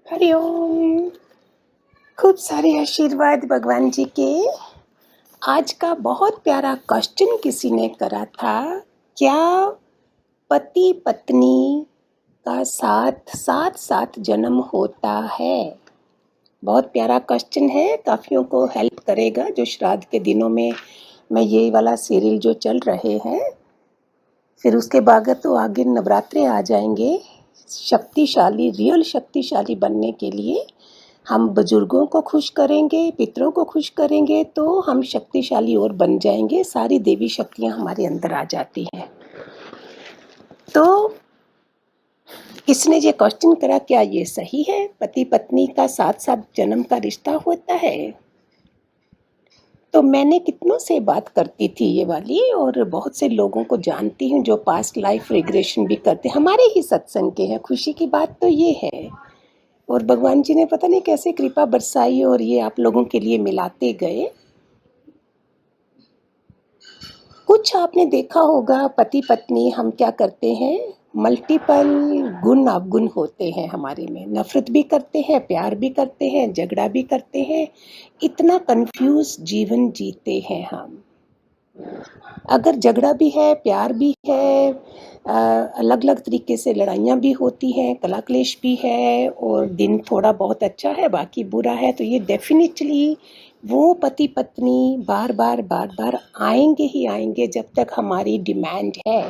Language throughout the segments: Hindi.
हरिओम। खूब सारे आशीर्वाद भगवान जी के। आज का बहुत प्यारा क्वेश्चन किसी ने करा था, क्या पति पत्नी का साथ साथ साथ जन्म होता है? बहुत प्यारा क्वेश्चन है, काफियों को हेल्प करेगा। जो श्राद्ध के दिनों में मैं ये वाला सीरियल जो चल रहे हैं, फिर उसके बाद तो आगे नवरात्रे आ जाएंगे। शक्तिशाली, रियल शक्तिशाली बनने के लिए हम बुजुर्गों को खुश करेंगे, पितरों को खुश करेंगे, तो हम शक्तिशाली और बन जाएंगे। सारी देवी शक्तियां हमारे अंदर आ जाती हैं। तो किसने ये क्वेश्चन करा, क्या ये सही है? पति पत्नी का साथ साथ जन्म का रिश्ता होता है? तो मैंने कितनों से बात करती थी ये वाली, और बहुत से लोगों को जानती हूँ जो पास्ट लाइफ रिग्रेशन भी करते हैं, हमारे ही सत्संग के हैं। खुशी की बात तो ये है, और भगवान जी ने पता नहीं कैसे कृपा बरसाई और ये आप लोगों के लिए मिलाते गए। कुछ आपने देखा होगा, पति पत्नी हम क्या करते हैं, मल्टीपल गुण अवगुण होते हैं हमारे में। नफरत भी करते हैं, प्यार भी करते हैं, झगड़ा भी करते हैं। इतना कंफ्यूज जीवन जीते हैं हम। अगर झगड़ा भी है, प्यार भी है, अलग अलग तरीके से लड़ाइयाँ भी होती हैं, कला क्लेश भी है, और दिन थोड़ा बहुत अच्छा है बाकी बुरा है, तो ये डेफिनेटली वो पति पत्नी बार बार आएंगे ही आएंगे जब तक हमारी डिमांड है।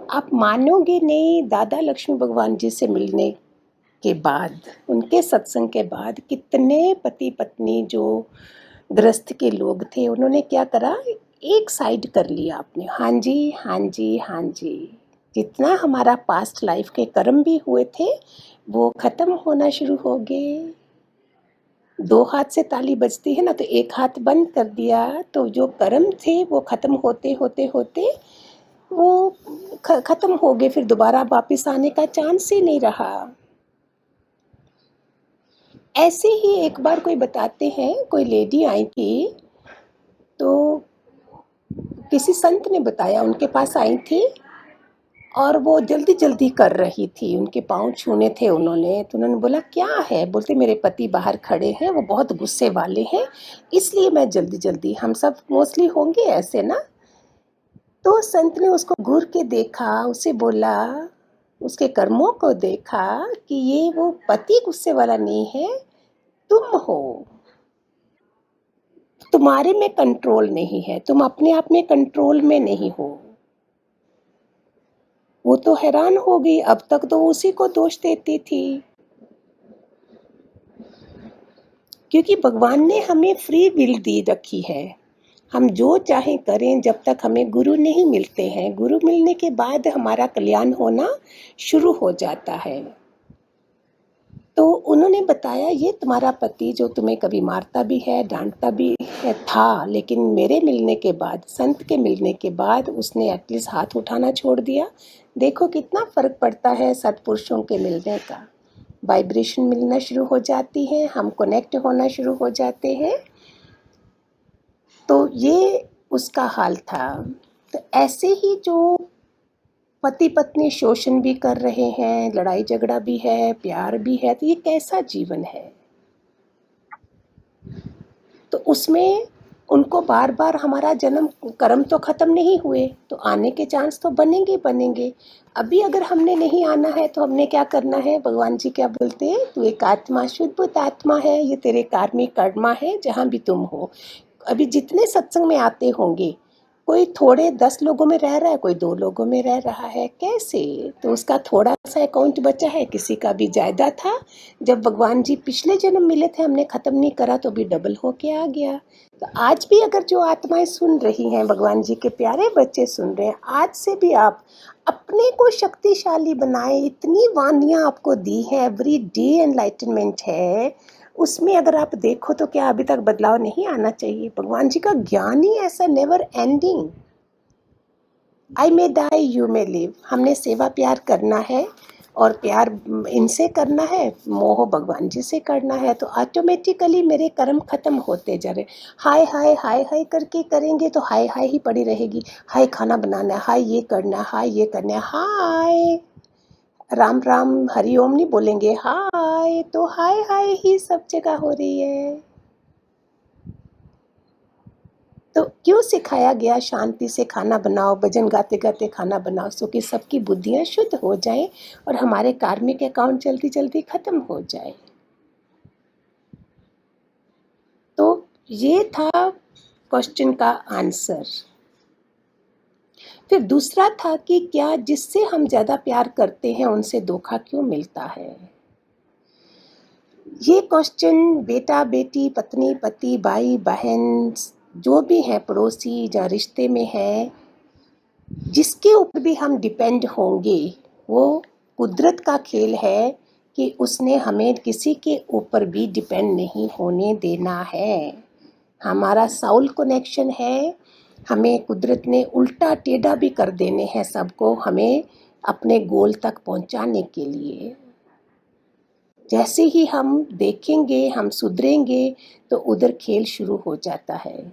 आप मानोगे नहीं, दादा लक्ष्मी भगवान जी से मिलने के बाद, उनके सत्संग के बाद, कितने पति पत्नी जो गृहस्थ के लोग थे, उन्होंने क्या करा, एक साइड कर लिया आपने। हाँ जी, हाँ जी, हाँ जी। जितना हमारा पास्ट लाइफ के कर्म भी हुए थे वो खत्म होना शुरू हो गए। दो हाथ से ताली बजती है ना, तो एक हाथ बंद कर दिया, तो जो कर्म थे वो खत्म होते होते होते वो खत्म हो गए। फिर दोबारा वापस आने का चांस ही नहीं रहा। ऐसे ही एक बार कोई बताते हैं, कोई लेडी आई थी, तो किसी संत ने बताया, उनके पास आई थी और वो जल्दी जल्दी कर रही थी, उनके पाँव छूने थे उन्होंने। तो उन्होंने बोला क्या है? बोलते मेरे पति बाहर खड़े हैं, वो बहुत गुस्से वाले हैं, इसलिए मैं जल्दी जल्दी। हम सब मोस्टली होंगे ऐसे ना। तो संत ने उसको घूर के देखा, उसे बोला, उसके कर्मों को देखा कि ये वो पति गुस्से वाला नहीं है, तुम हो। तुम्हारे में कंट्रोल नहीं है, तुम अपने आप में कंट्रोल में नहीं हो। वो तो हैरान हो गई, अब तक तो उसी को दोष देती थी, क्योंकि भगवान ने हमें फ्री विल दी रखी है, हम जो चाहें करें। जब तक हमें गुरु नहीं मिलते हैं, गुरु मिलने के बाद हमारा कल्याण होना शुरू हो जाता है। तो उन्होंने बताया, ये तुम्हारा पति जो तुम्हें कभी मारता भी है, डांटता भी है था, लेकिन मेरे मिलने के बाद, संत के मिलने के बाद उसने एटलीस्ट हाथ उठाना छोड़ दिया। देखो कितना फर्क पड़ता है सत्पुरुषों के मिलने का। वाइब्रेशन मिलना शुरू हो जाती है, हम कनेक्ट होना शुरू हो जाते हैं। तो ये उसका हाल था। तो ऐसे ही जो पति पत्नी शोषण भी कर रहे हैं, लड़ाई झगड़ा भी है, प्यार भी है, तो ये कैसा जीवन है? तो उसमें उनको बार बार हमारा जन्म कर्म तो खत्म नहीं हुए, तो आने के चांस तो बनेंगे बनेंगे। अभी अगर हमने नहीं आना है तो हमने क्या करना है? भगवान जी क्या बोलते हैं, तू एक आत्मा, शुद्ध आत्मा है, ये तेरे कार्मिक कर्मा है जहाँ भी तुम हो। अभी जितने सत्संग में आते होंगे, कोई थोड़े 10 लोगों में रह रहा है, कोई 2 लोगों में रह रहा है, कैसे? तो उसका थोड़ा सा अकाउंट बचा है, किसी का भी ज़्यादा था। जब भगवान जी पिछले जन्म मिले थे, हमने ख़त्म नहीं करा तो भी डबल होके आ गया। तो आज भी अगर जो आत्माएं सुन रही हैं, भगवान जी के प्यारे बच्चे सुन रहे हैं, आज से भी आप अपने को शक्तिशाली बनाएं। इतनी वानियाँ आपको दी है, एवरी डे एनलाइटनमेंट है, उसमें अगर आप देखो तो क्या अभी तक बदलाव नहीं आना चाहिए? भगवान जी का ज्ञान ही ऐसा never ending. I may die, you may live. हमने सेवा प्यार करना है, और प्यार इनसे करना है, मोह भगवान जी से करना है, तो ऑटोमेटिकली मेरे कर्म खत्म होते जा रहे। हाय हाय हाय हाय करके करेंगे तो हाय हाय ही पड़ी रहेगी। हाय खाना बनाना है, हाय ये करना है, हाय ये करना है, हाय राम राम हरिओम नहीं बोलेंगे, हाय तो हाय हाय ही सब जगह हो रही है। तो क्यों सिखाया गया शांति से खाना बनाओ, भजन गाते गाते खाना बनाओ, सो कि सबकी बुद्धियां शुद्ध हो जाएं और हमारे कार्मिक अकाउंट जल्दी जल्दी खत्म हो जाए। तो ये था क्वेश्चन का आंसर। फिर दूसरा था कि क्या जिससे हम ज़्यादा प्यार करते हैं उनसे धोखा क्यों मिलता है। ये क्वेश्चन बेटा बेटी, पत्नी पति, भाई बहन, जो भी है पड़ोसी या रिश्ते में है, जिसके ऊपर भी हम डिपेंड होंगे, वो कुदरत का खेल है कि उसने हमें किसी के ऊपर भी डिपेंड नहीं होने देना है। हमारा साउल कनेक्शन है, हमें कुदरत ने उल्टा टेढ़ा भी कर देने हैं सबको, हमें अपने गोल तक पहुंचाने के लिए। जैसे ही हम देखेंगे, हम सुधरेंगे, तो उधर खेल शुरू हो जाता है।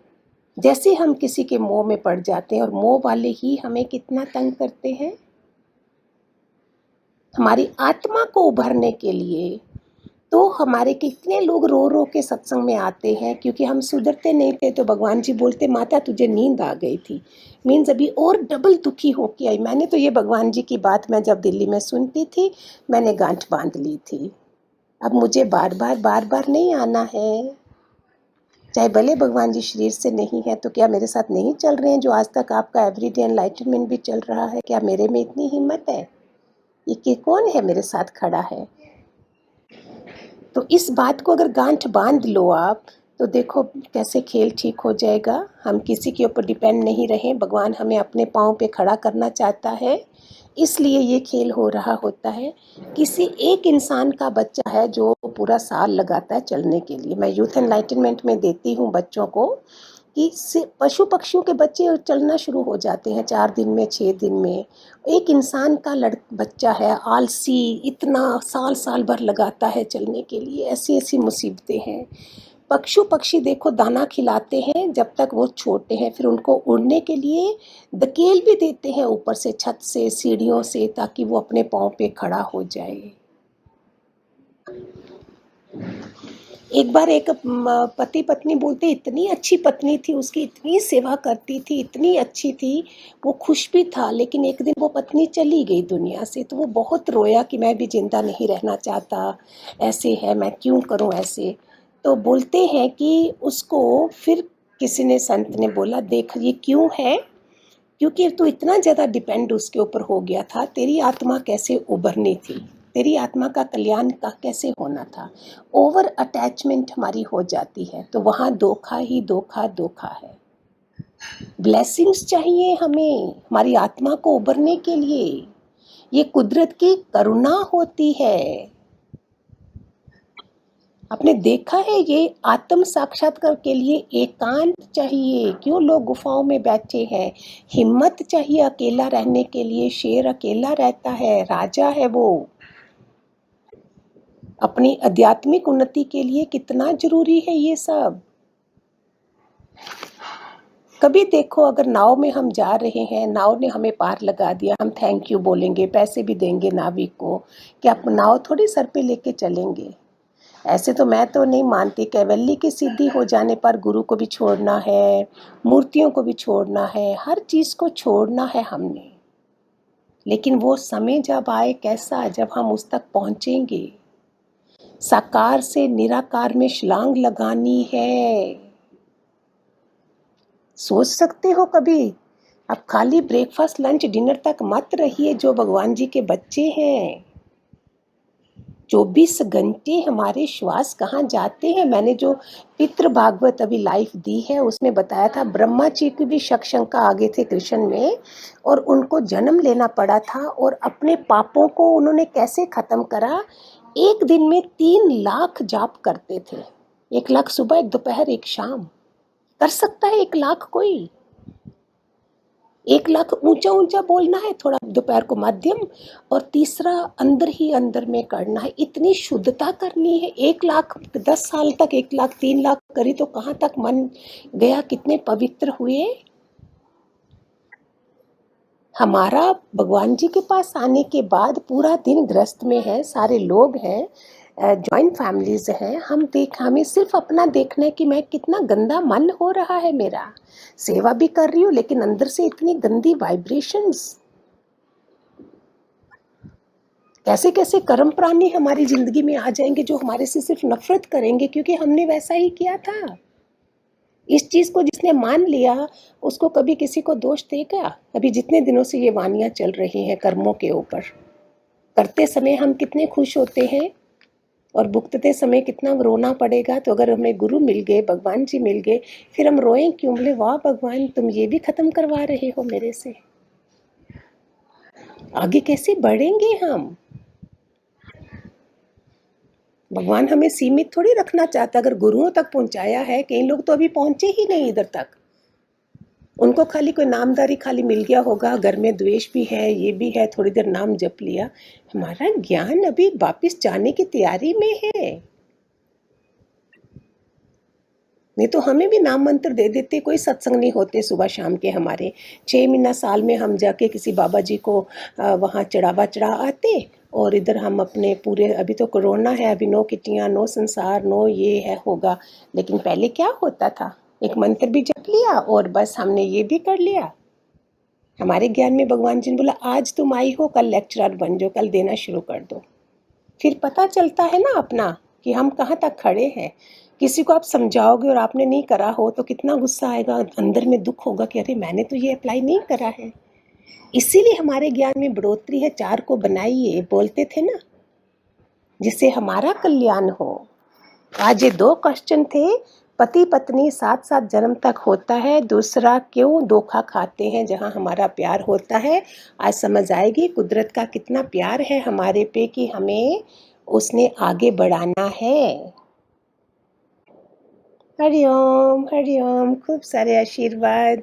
जैसे हम किसी के मोह में पड़ जाते हैं, और मोह वाले ही हमें कितना तंग करते हैं। हमारी आत्मा को उभरने के लिए तो हमारे कितने लोग रो रो के सत्संग में आते हैं, क्योंकि हम सुधरते नहीं थे। तो भगवान जी बोलते, माता तुझे नींद आ गई थी, मीन्स अभी और डबल दुखी होके आई। मैंने तो ये भगवान जी की बात मैं जब दिल्ली में सुनती थी, मैंने गांठ बांध ली थी। अब मुझे बार बार नहीं आना है। चाहे भले भगवान जी शरीर से नहीं है, तो क्या मेरे साथ नहीं चल रहे हैं जो आज तक आपका एवरीडे एनलाइटनमेंट भी चल रहा है? क्या मेरे में इतनी हिम्मत है? ये कि कौन है मेरे साथ खड़ा है? तो इस बात को अगर गांठ बांध लो आप, तो देखो कैसे खेल ठीक हो जाएगा। हम किसी के ऊपर डिपेंड नहीं रहे, भगवान हमें अपने पाँव पे खड़ा करना चाहता है, इसलिए ये खेल हो रहा होता है। किसी एक इंसान का बच्चा है जो पूरा साल लगाता है चलने के लिए। मैं यूथ एनलाइटनमेंट में देती हूँ बच्चों को कि पशु पक्षियों के बच्चे चलना शुरू हो जाते हैं 4 दिन में, 6 दिन में। एक इंसान का बच्चा है आलसी, इतना साल साल भर लगाता है चलने के लिए। ऐसी ऐसी मुसीबतें हैं। पशु पक्षी देखो दाना खिलाते हैं जब तक वो छोटे हैं, फिर उनको उड़ने के लिए धकेल भी देते हैं ऊपर से, छत से, सीढ़ियों से, ताकि वो अपने पाँव पे खड़ा हो जाए। एक बार एक पति पत्नी बोलते, इतनी अच्छी पत्नी थी उसकी, इतनी सेवा करती थी, इतनी अच्छी थी, वो खुश भी था, लेकिन एक दिन वो पत्नी चली गई दुनिया से। तो वो बहुत रोया कि मैं भी जिंदा नहीं रहना चाहता, ऐसे है, मैं क्यों करूं ऐसे। तो बोलते हैं कि उसको फिर किसी ने, संत ने बोला, देख ये क्यों है, क्योंकि तू इतना ज़्यादा डिपेंड उसके ऊपर हो गया था। तेरी आत्मा कैसे उभरनी थी, तेरी आत्मा का कल्याण का कैसे होना था। ओवर अटैचमेंट हमारी हो जाती है, तो वहाँ धोखा ही धोखा धोखा है। ब्लेसिंग्स चाहिए हमें हमारी आत्मा को उभरने के लिए। ये कुदरत की करुणा होती है। आपने देखा है, ये आत्म साक्षात्कार के लिए एकांत चाहिए। क्यों लोग गुफाओं में बैठे हैं? हिम्मत चाहिए अकेला रहने के लिए। शेर अकेला रहता है, राजा है वो। अपनी आध्यात्मिक उन्नति के लिए कितना जरूरी है ये सब। कभी देखो, अगर नाव में हम जा रहे हैं, नाव ने हमें पार लगा दिया, हम थैंक यू बोलेंगे, पैसे भी देंगे नाविक को, क्या नाव थोड़ी सर पे लेके चलेंगे? ऐसे तो मैं तो नहीं मानती। कैवल्य की सिद्धि हो जाने पर गुरु को भी छोड़ना है, मूर्तियों को भी छोड़ना है, हर चीज़ को छोड़ना है हमने। लेकिन वो समय जब आए, कैसा, जब हम उस तक पहुंचेंगे। साकार से निराकार में छलांग लगानी है। सोच सकते हो कभी? अब खाली ब्रेकफास्ट लंच डिनर तक मत रहिए जो भगवान जी के बच्चे हैं। 24 घंटे हमारे श्वास कहाँ जाते हैं। मैंने जो पितृ भागवत अभी लाइफ दी है, उसमें बताया था ब्रह्मा जी की भी शक शंका आगे थे कृष्ण में, और उनको जन्म लेना पड़ा था, और अपने पापों को उन्होंने कैसे खत्म करा। एक दिन में 3 लाख जाप करते थे। 1 लाख सुबह, 1 दोपहर, 1 शाम। कर सकता है 1 लाख कोई? 1 लाख ऊंचा ऊंचा बोलना है, थोड़ा दोपहर को मध्यम, और तीसरा अंदर ही अंदर में करना है। इतनी शुद्धता करनी है। 1 लाख 10 साल तक, 1 लाख 3 लाख करी तो कहाँ तक मन गया, कितने पवित्र हुए। हमारा भगवान जी के पास आने के बाद पूरा दिन ग्रस्त में है, सारे लोग हैं, जॉइंट फैमिलीज हैं, हमें सिर्फ अपना देखना है कि मैं कितना गंदा मन हो रहा है मेरा। सेवा भी कर रही हूँ लेकिन अंदर से इतनी गंदी वाइब्रेशंस। कैसे कैसे कर्म प्राणी हमारी जिंदगी में आ जाएंगे जो हमारे से सिर्फ नफरत करेंगे, क्योंकि हमने वैसा ही किया था। इस चीज को जिसने मान लिया उसको कभी किसी को दोष देगा? अभी जितने दिनों से ये वानियां चल रही हैं कर्मों के ऊपर, करते समय हम कितने खुश होते हैं और भुगतते समय कितना रोना पड़ेगा। तो अगर हमें गुरु मिल गए, भगवान जी मिल गए, फिर हम रोएं क्यों? बोले वाह भगवान, तुम ये भी खत्म करवा रहे हो मेरे से, आगे कैसे बढ़ेंगे हम? भगवान हमें सीमित थोड़ी रखना चाहता। अगर गुरुओं तक पहुंचाया है, कई लोग तो अभी पहुंचे ही नहीं इधर तक। उनको खाली कोई नामदारी खाली मिल गया होगा, घर में द्वेष भी है, ये भी है, थोड़ी देर नाम जप लिया। हमारा ज्ञान अभी वापिस जाने की तैयारी में है। नहीं तो हमें भी नाम मंत्र दे देते, कोई सत्संग नहीं होते सुबह शाम के हमारे। 6 महीना साल में हम जाके किसी बाबा जी को वहाँ चढ़ावा चढ़ा आते, और इधर हम अपने पूरे, अभी तो कोरोना है, अभी नो किटियाँ, नो संसार, नो ये है होगा। लेकिन पहले क्या होता था? एक मंत्र भी जप लिया और बस हमने ये भी कर लिया। हमारे ज्ञान में भगवान जी ने बोला आज तुम आई हो, कल लेक्चरर बन जाओ, कल देना शुरू कर दो। फिर पता चलता है ना अपना कि हम कहाँ तक खड़े हैं। किसी को आप समझाओगे और आपने नहीं करा हो तो कितना गुस्सा आएगा, अंदर में दुख होगा कि अरे मैंने तो ये अप्लाई नहीं करा है। इसीलिए हमारे ज्ञान में बढ़ोतरी है। 4 को बनाइए बोलते थे ना, जिससे हमारा कल्याण हो। आज ये 2 क्वेश्चन थे। पति पत्नी साथ साथ जन्म तक होता है, दूसरा क्यों धोखा खाते हैं जहाँ हमारा प्यार होता है। आज समझ आएगी कुदरत का कितना प्यार है हमारे पे कि हमें उसने आगे बढ़ाना है। हरिओम हरिओम, खूब सारे आशीर्वाद।